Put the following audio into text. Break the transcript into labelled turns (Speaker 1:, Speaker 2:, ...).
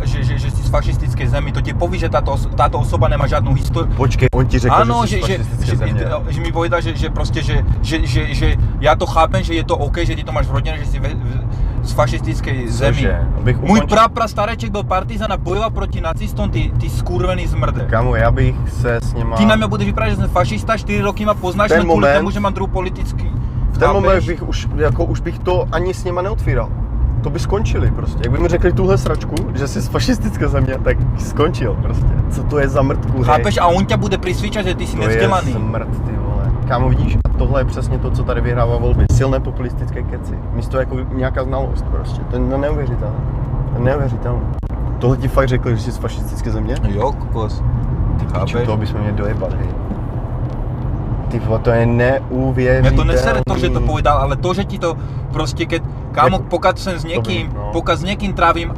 Speaker 1: že jsi z fašistické zemi, to ti poví, že táto osoba nemá žádnou historii.
Speaker 2: Počkej, on ti řekl,
Speaker 1: ano,
Speaker 2: že jsi z fašistické země.
Speaker 1: Že mi povedal, že prostě, že já to chápem, že je to OK, že ty to máš v rodině, že jsi z fašistické zemi. Můj stareček byl partizán a bojoval proti nacistům, ty skurvený zmrde.
Speaker 2: Kámo, já bych se s něma...
Speaker 1: Ty na mě budeš vypadat, že jsem fašista, 4 roky ma poznáš, no kvůli tomu, že mám druhý politický.
Speaker 2: V ten moment bych už bych to ani s něma neotvíral. To by skončili prostě. Jak by mi řekli tuhle sračku, že jsi z fašistické země, tak skončil prostě. Co to je za mrtku, hej?
Speaker 1: Chápeš? A on tě bude přisvědčat, že ty jsi nevzdělaný.
Speaker 2: To je smrt, ty vole. Kámo, vidíš, a tohle je přesně to, co tady vyhrává volby. Silné populistické keci. Místo jako nějaká znalost prostě. To je neuvěřitelné. To je neuvěřitelné. Tohle ti fakt řekli, že jsi z fašistické země?
Speaker 1: Jo, kokos.
Speaker 2: Ty piču, toho bychom měli dojebat, hej. Ty vole, to je neuvěřitelné.
Speaker 1: Mě to nesere to, že to povedal, ale to, že ti to prostě, kámo, pokud jsem s někým, pokud s někým trávím